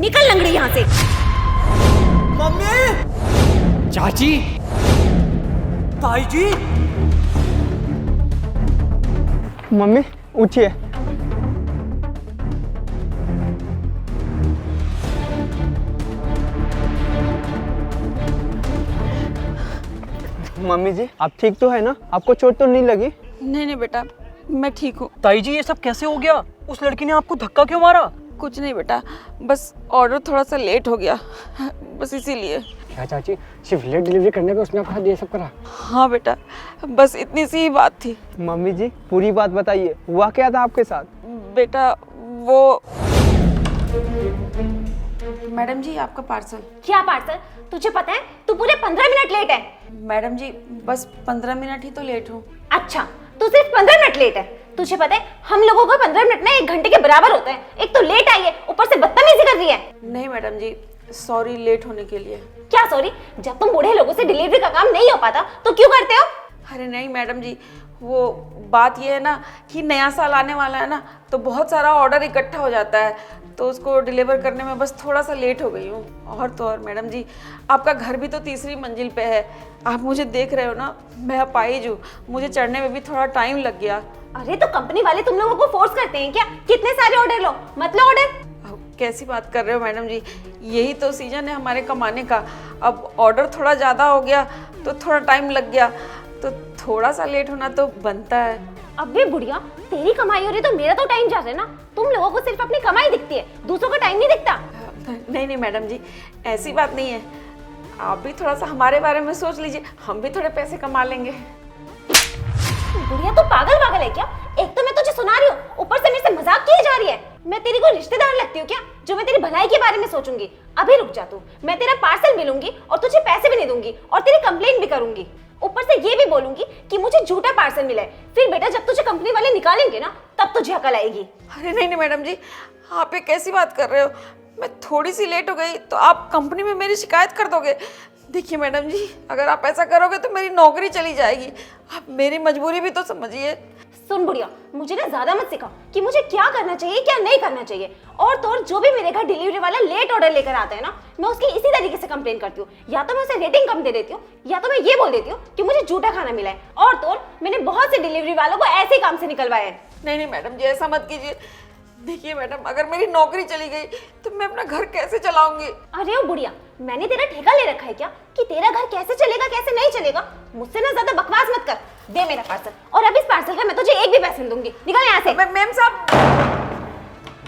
निकल लंगड़ी यहाँ से। मम्मी, चाची, ताई जी, मम्मी उठिए। मम्मी जी आप ठीक तो है ना? आपको चोट तो नहीं लगी? नहीं नहीं बेटा, मैं ठीक हूँ। ताई जी ये सब कैसे हो गया? उस लड़की ने आपको धक्का क्यों मारा? कुछ नहीं बेटा, बस ऑर्डर थोड़ा सा लेट हो गया, बस इसीलिए। क्या चाची, सिर्फ लेट डिलीवरी करने पे उसने आपका ये सब करा? हाँ बेटा, बस इतनी सी ही बात थी। मम्मी जी पूरी बात बताइए, हुआ क्या था आपके साथ? बेटा वो मैडम जी आपका पार्सल। क्या पार्सल? तुझे पता है तू पूरे 15 मिनट लेट है। मैडम जी बस 15 मिनट ही तो लेट हूँ। अच्छा तू सिर्फ 15 मिनट लेट है। तुझे पता है हम लोगों का 15 मिनट ना 1 घंटे के बराबर होता है। एक तो लेट आई है, ऊपर से बदतमीजी कर रही है। नहीं मैडम जी, सॉरी लेट होने के लिए। क्या सॉरी? जब तुम बूढ़े लोगों से डिलीवरी का काम नहीं हो पाता तो क्यों करते हो? अरे नहीं मैडम जी, वो बात ये है ना कि नया साल आने वाला है ना, तो बहुत सारा ऑर्डर इकट्ठा हो जाता है, तो उसको डिलीवर करने में बस थोड़ा सा लेट हो गई हूँ। और तो और मैडम जी, आपका घर भी तो 3री मंजिल पे है, आप मुझे देख रहे हो ना, मैं अपाहिज हूँ, मुझे चढ़ने में भी थोड़ा टाइम लग गया। अरे तो कंपनी वाले तुम लोगों को फोर्स करते हैं क्या? कितने सारे ऑर्डर लो, मत लो ऑर्डर। कैसी बात कर रहे हो मैडम जी, यही तो सीजन है हमारे कमाने का। अब ऑर्डर थोड़ा ज़्यादा हो गया तो थोड़ा टाइम लग गया, तो थोड़ा सा लेट होना तो बनता है। अबे बुढ़िया, तेरी कमाई हो रही तो मेरा तो टाइम जा रहा है ना। तुम लोगों को सिर्फ अपनी कमाई दिखती है, दूसरों का टाइम नहीं दिखता। नहीं नहीं मैडम जी, ऐसी बात नहीं है, आप भी थोड़ा सा हमारे बारे में सोच लीजिए, हम भी थोड़े पैसे कमा लेंगे। बुढ़िया तू पागल है क्या? एक तो मैं तुझे सुना रही हूँ, ऊपर से मेरे से मजाक किए जा रही है। मैं तेरी कोई रिश्तेदार लगती हूँ क्या जो मैं तेरी भलाई के बारे में सोचूंगी? अभी रुक जा तू, मैं तेरा पार्सल भी लूंगी और तुझे पैसे भी नहीं दूंगी और तेरी कंप्लेंट भी करूंगी। ऊपर से ये भी बोलूंगी कि मुझे झूठा पार्सल मिला है। फिर बेटा जब तुझे कंपनी वाले निकालेंगे ना तब तुझे अकल आएगी। अरे नहीं नहीं मैडम जी, आप ये कैसी बात कर रहे हो? मैं थोड़ी सी लेट हो गई तो आप कंपनी में मेरी शिकायत कर दोगे? देखिए मैडम जी, अगर आप ऐसा करोगे तो मेरी नौकरी चली जाएगी। आप मेरी मजबूरी भी तो समझिए। सुन बुढ़िया, मुझे ना ज्यादा मत सिखा कि मुझे क्या करना चाहिए क्या नहीं करना चाहिए। और तो और जो भी मेरे घर डिलीवरी वाला लेट ऑर्डर लेकर आता है ना, मैं उसकी इसी तरीके से कंप्लेन करती हूँ। या तो मैं उसे रेटिंग कम दे देती हूँ, या तो मैं ये बोल देती हूँ कि मुझे झूठा खाना मिला है। और तो और मैंने बहुत से डिलीवरी वालों को ऐसे ही काम से निकलवाया है। नहीं नहीं मैडम जी, ऐसा मत कीजिए। देखिए मैडम, अगर मेरी नौकरी चली गई तो मैं अपना घर कैसे चलाऊंगी? अरे ओ बुढ़िया, मैंने तेरा ठेका ले रखा है क्या कि तेरा घर कैसे चलेगा कैसे नहीं चलेगा? मुझसे ना ज्यादा बकवास मत कर। दे मेरा पार्सल, और अब इस पार्सल का मैं तुझे एक भी पैसे नहीं दूंगी। निकल यहाँ से। मैम साहब,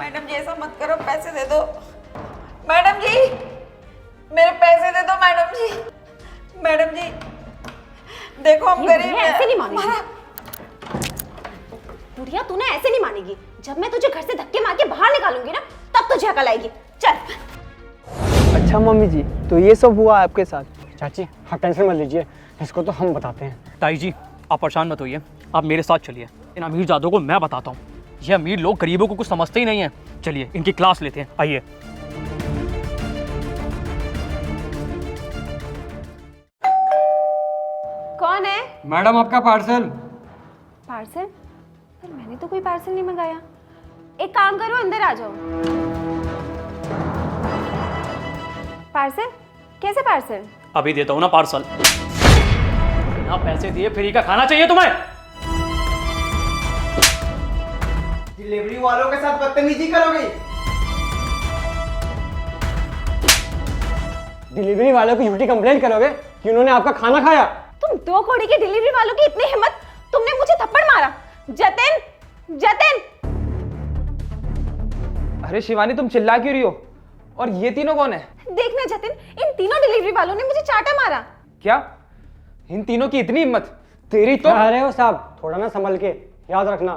मैडम जी ऐसा मत करो, पैसे दे दो। मैडम जी मेरे पैसे दे दो। मैडम जी, मैडम जी देखो हम गरीब हैं। ऐसे नहीं मानेगी बुढ़िया, तू ना ऐसे नहीं मानेगी। जब मैं तुझे घर से धक्के मार के बाहर निकालूंगी ना तब तुझे अकल आएगी। चल। अच्छा मम्मी जी, तो ये सब हुआ आपके साथ? चाची आप टेंशन मत लीजिए, इसको तो हम बताते हैं। ताई जी आप परेशान मत होइए, आप मेरे साथ चलिए। इन अमीर जादों को मैं बताता हूँ। ये अमीर लोग गरीबों को कुछ समझते ही नहीं है। चलिए इनकी क्लास लेते हैं, आइए। कौन है? मैडम आपका पार्सल। पार्सल? पर मैंने तो कोई पार्सल नहीं मंगाया। एक काम करो, अंदर आ जाओ। पार्सल? कैसे पार्सल? अभी देता हूँ ना पार्सल। बिना पैसे दिए फ्री का खाना चाहिए तुम्हें? डिलीवरी वालों के साथ बदतमीजी करोगे? डिलीवरी वालों की झूठी कंप्लेंट करोगे कि उन्होंने आपका खाना खाया? तुम 2 कौड़ी के डिलीवरी वालों की इतनी हिम्मत, तुमने मुझे थप्पड़ मारा। जतिन, जतिन! अरे शिवानी तुम चिल्ला क्यों रही हो? और ये तीनों कौन है? देखना जतिन, इन तीनों डिलीवरी वालों ने मुझे चाटा मारा। क्या इन तीनों की इतनी हिम्मत? तेरी तो अरे हो साहब, थोड़ा ना संभल के, याद रखना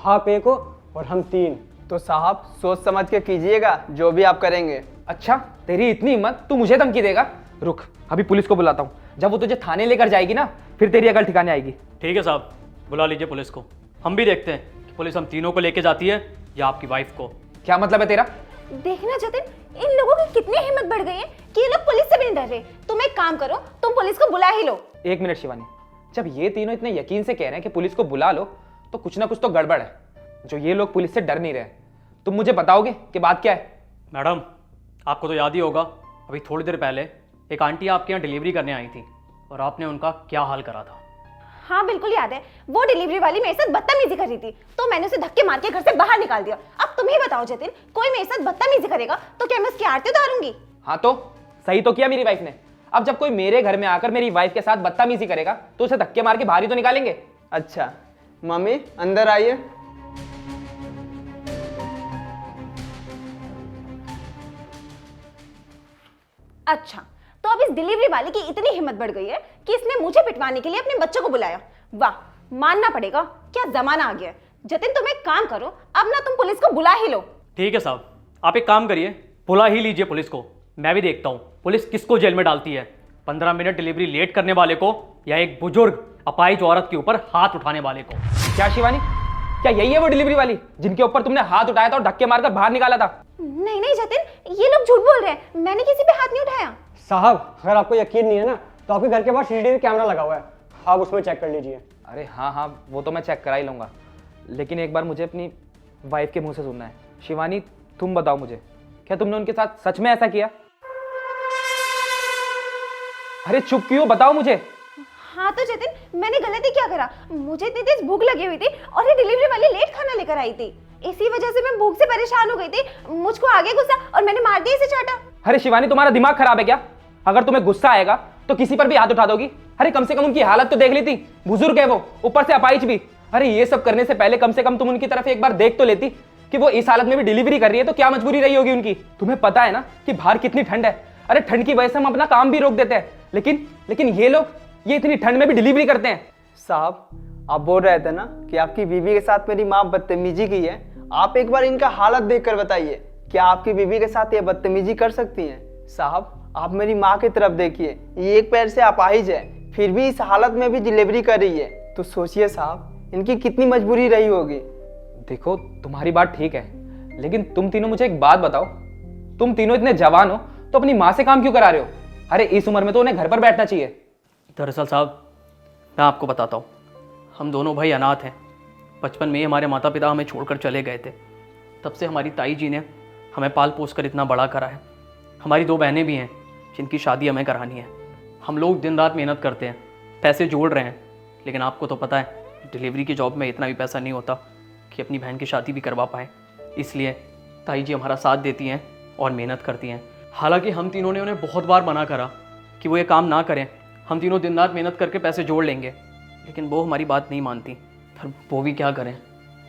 आप 1 हो और हम 3। तो साहब सोच समझ के कीजिएगा जो भी आप करेंगे। अच्छा तेरी इतनी हिम्मत, तू मुझे धमकी देगा? रुक अभी पुलिस को बुलाता हूँ, जब वो तुझे थाने लेकर जाएगी ना फिर तेरी अकल ठिकाने आएगी। ठीक है साहब, बुला लीजिए पुलिस को। हम भी देखते हैं कि पुलिस हम तीनों को लेके जाती है या आपकी वाइफ को। क्या मतलब है तेरा? देखना जतिन, इन लोगों की कितनी हिम्मत बढ़ गई है कि ये लोग पुलिस से भी नहीं डर रहे। तुम एक काम करो, तुम पुलिस को बुला ही लो। 1 मिनट शिवानी, जब ये तीनों इतने यकीन से कह रहे हैं कि पुलिस को बुला लो तो कुछ ना कुछ तो गड़बड़ है। जो ये लोग पुलिस से डर नहीं रहे, तुम मुझे बताओगे कि बात क्या है? मैडम आपको तो याद ही होगा, अभी थोड़ी देर पहले एक आंटी आपके यहाँ डिलीवरी करने आई थी और आपने उनका क्या हाल करा था। हाँ बिल्कुल याद है, वो डिलीवरी वाली मेरे साथ बदतमीजी कर रही थी तो मैंने उसे धक्के मार के घर से बाहर निकाल दिया। अब तुम ही बताओ जतिन, कोई मेरे साथ बदतमीजी करेगा तो क्या मैं उसकी आरती उतारूंगी? हाँ तो सही तो किया मेरी वाइफ ने। अब जब कोई मेरे घर में आकर मेरी वाइफ के साथ बदतमीजी करेगा तो उसे धक्के मार के बाहर ही तो निकालेंगे। अच्छा मम्मी अंदर आइए। अच्छा, तो अब इस डिलीवरी वाले की इतनी हिम्मत बढ़ गई है कि इसने मुझे पिटवाने के लिए अपने बच्चों को बुलाया। वाह, मानना पड़ेगा, क्या जमाना आ गया है। जतिन तुम एक काम करो, अब ना तुम पुलिस को बुला ही लो। ठीक है साहब, आप एक काम करिए, बुला ही लीजिए पुलिस को। मैं भी देखता हूँ पुलिस किसको जेल में डालती है, 15 मिनट डिलीवरी लेट करने वाले को या एक बुजुर्ग अपाहिज औरत के ऊपर हाथ उठाने वाले को। क्या शिवानी, क्या यही है वो डिलीवरी वाली जिनके ऊपर तुमने हाथ उठाया था और धक्के मारकर बाहर निकाला था? नहीं नहीं जतिन, ये लोग झूठ बोल रहे हैं, मैंने किसी पे हाथ नहीं उठाया। साहब अगर आपको यकीन नहीं है ना तो आपके घर के बाहर सीसीटीवी कैमरा लगा हुआ है, आप उसमें चेक कर लीजिए। अरे हाँ हाँ, वो तो मैं चेक करा ही लूँगा, लेकिन एक बार मुझे अपनी वाइफ के मुंह से सुनना है। शिवानी तुम बताओ मुझे, क्या तुमने उनके साथ सच में ऐसा किया? अरे चुप क्यों, बताओ मुझे। हाँ तो जतिन, मैंने गलती क्या करा? मुझे इतनी तेज भूख लगी हुई थी और ये डिलीवरी वाली लेट खाना लेकर आई थी, इसी वजह से मैं भूख से परेशान हो गई थी। मुझको आगे गुस्सा और मैंने मार दिया इसे चाटा। अरे शिवानी तुम्हारा दिमाग खराब है क्या? अगर तुम्हें गुस्सा आएगा तो किसी पर भी हाथ उठा दोगी? अरे कम से कम उनकी हालत तो देख ली थी, बुजुर्ग है वो, ऊपर से अपाहिज भी। अरे ये सब करने से पहले कम से कम तुम उनकी तरफ एक बार देख तो लेती कि वो इस हालत में भी डिलीवरी कर रही है तो क्या मजबूरी रही होगी उनकी। तुम्हें पता है ना कि बाहर कितनी ठंड है। अरे ठंड की वजह से हम अपना काम भी रोक देते हैं, लेकिन ये लोग ये इतनी ठंड में भी डिलीवरी करते हैं। साहब आप बोल रहे थे ना कि आपकी बीवी के साथ मेरी माँ बदतमीजी की है, आप एक बार इनका हालत देखकर बताइए, क्या आपकी बीवी के साथ ये बदतमीजी कर सकती हैं? साहब आप मेरी माँ की तरफ देखिए, ये एक पैर से अपाहिज है फिर भी इस हालत में भी डिलीवरी कर रही है, तो सोचिए साहब इनकी कितनी मजबूरी रही होगी। देखो तुम्हारी बात ठीक है, लेकिन तुम तीनों मुझे एक बात बताओ, तुम तीनों इतने जवान हो तो अपनी माँ से काम क्यों करा रहे हो? अरे इस उम्र में तो उन्हें घर पर बैठना चाहिए। दरअसल साहब मैं आपको बताता हूँ, हम दोनों भाई अनाथ हैं। बचपन में ही हमारे माता पिता हमें छोड़कर चले गए थे, तब से हमारी ताई जी ने हमें पाल पोस कर इतना बड़ा करा है। हमारी 2 बहनें भी हैं जिनकी शादी हमें करानी है। हम लोग दिन रात मेहनत करते हैं, पैसे जोड़ रहे हैं, लेकिन आपको तो पता है डिलीवरी की जॉब में इतना भी पैसा नहीं होता कि अपनी बहन की शादी भी करवा पाएँ। इसलिए ताई जी हमारा साथ देती हैं और मेहनत करती हैं। हालांकि हम तीनों ने उन्हें बहुत बार मना करा कि वो ये काम ना करें, हम तीनों दिन रात मेहनत करके पैसे जोड़ लेंगे, लेकिन वो हमारी बात नहीं मानती। पर वो भी क्या करें,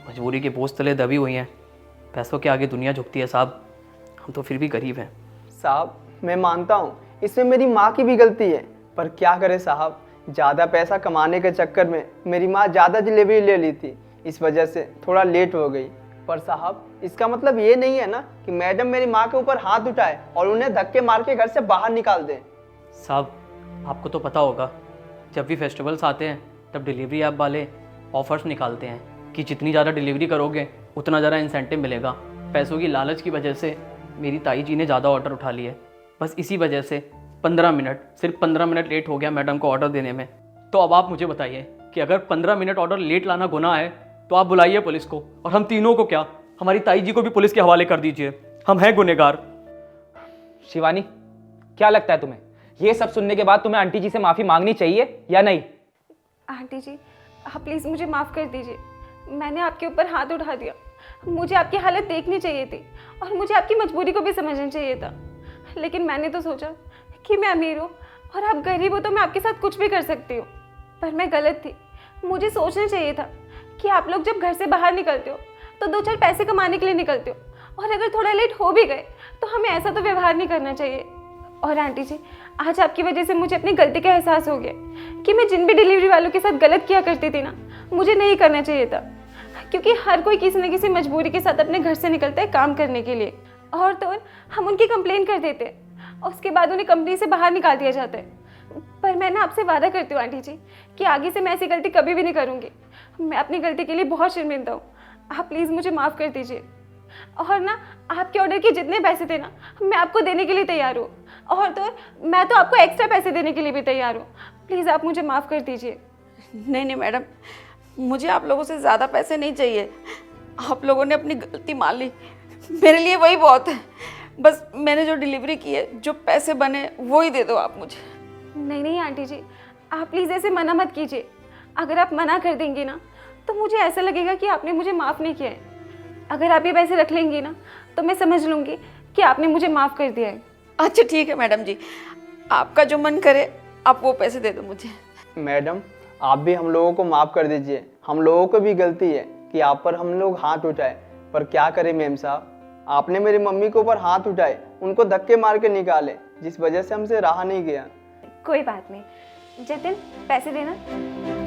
मजबूरी के बोझ तले दबी हुई हैं। पैसों के आगे दुनिया झुकती है साहब, हम तो फिर भी गरीब हैं। साहब मैं मानता हूँ इसमें मेरी माँ की भी गलती है, पर क्या करें साहब, ज़्यादा पैसा कमाने के चक्कर में मेरी माँ ज़्यादा डिलीवरी ले ली थी, इस वजह से थोड़ा लेट हो गई। पर साहब इसका मतलब ये नहीं है ना कि मैडम मेरी माँ के ऊपर हाथ उठाए और उन्हें धक्के मार के घर से बाहर निकाल दें। साहब आपको तो पता होगा, जब भी फेस्टिवल्स आते हैं तब डिलीवरी ऐप वाले ऑफर्स निकालते हैं कि जितनी ज़्यादा डिलीवरी करोगे उतना ज़्यादा इंसेंटिव मिलेगा। पैसों की लालच की वजह से मेरी ताई जी ने ज़्यादा ऑर्डर उठा लिए, बस इसी वजह से 15 मिनट, सिर्फ 15 मिनट लेट हो गया मैडम को ऑर्डर देने में। तो अब आप मुझे बताइए कि अगर 15 मिनट ऑर्डर लेट लाना गुनाह है तो आप बुलाइए पुलिस को, और हम तीनों को क्या, हमारी ताई जी को भी पुलिस के हवाले कर दीजिए, हम हैं गुनहगार। शिवानी क्या लगता है तुम्हें, ये सब सुनने के बाद तुम्हें आंटी जी से माफ़ी मांगनी चाहिए या नहीं? आंटी जी आप प्लीज़ मुझे माफ़ कर दीजिए, मैंने आपके ऊपर हाथ उठा दिया। मुझे आपकी हालत देखनी चाहिए थी और मुझे आपकी मजबूरी को भी समझना चाहिए था, लेकिन मैंने तो सोचा कि मैं अमीर हूँ और आप गरीब हो तो मैं आपके साथ कुछ भी कर सकती हूँ। पर मैं गलत थी, मुझे सोचना चाहिए था कि आप लोग जब घर से बाहर निकलते हो तो 2-4 पैसे कमाने के लिए निकलते हो, और अगर थोड़ा लेट हो भी गए तो हमें ऐसा तो व्यवहार नहीं करना चाहिए। और आंटी जी आज आपकी वजह से मुझे अपनी गलती का एहसास हो गया कि मैं जिन भी डिलीवरी वालों के साथ गलत किया करती थी ना, मुझे नहीं करना चाहिए था, क्योंकि हर कोई किसी न किसी मजबूरी के साथ अपने घर से निकलता है काम करने के लिए, और तो और हम उनकी कंप्लेन कर देते हैं और उसके बाद उन्हें कंपनी से बाहर निकाल दिया जाता है। पर मैं ना आपसे वादा करती हूँ आंटी जी कि आगे से मैं ऐसी गलती कभी भी नहीं करूँगी। मैं अपनी गलती के लिए बहुत शर्मिंदा हूँ, आप प्लीज़ मुझे माफ़ कर दीजिए। और ना आपके ऑर्डर के जितने पैसे थे ना मैं आपको देने के लिए तैयार हूँ, और तो मैं तो आपको एक्स्ट्रा पैसे देने के लिए भी तैयार हूँ। प्लीज़ आप मुझे माफ़ कर दीजिए। नहीं नहीं मैडम, मुझे आप लोगों से ज़्यादा पैसे नहीं चाहिए, आप लोगों ने अपनी गलती मान ली, मेरे लिए वही बहुत है। बस मैंने जो डिलीवरी की है, जो पैसे बने वो ही दे दो आप मुझे। नहीं नहीं आंटी जी, आप प्लीज़ ऐसे मना मत कीजिए। अगर आप मना कर देंगी ना तो मुझे ऐसा लगेगा कि आपने मुझे माफ़ नहीं किया है। अगर आप ये पैसे रख लेंगी ना तो मैं समझ लूँगी कि आपने मुझे माफ़ कर दिया है। अच्छा ठीक है मैडम जी, आपका जो मन करे आप वो पैसे दे दो मुझे। मैडम आप भी हम लोगों को माफ़ कर दीजिए। हम लोगों को भी गलती है कि आप पर हम लोग हाथ उठाए, पर क्या करें मेम साहब, आपने मेरी मम्मी के ऊपर हाथ उठाए, उनको धक्के मार के निकाले, जिस वजह से हमसे रहा नहीं गया। कोई बात नहीं, जतिन पैसे देना।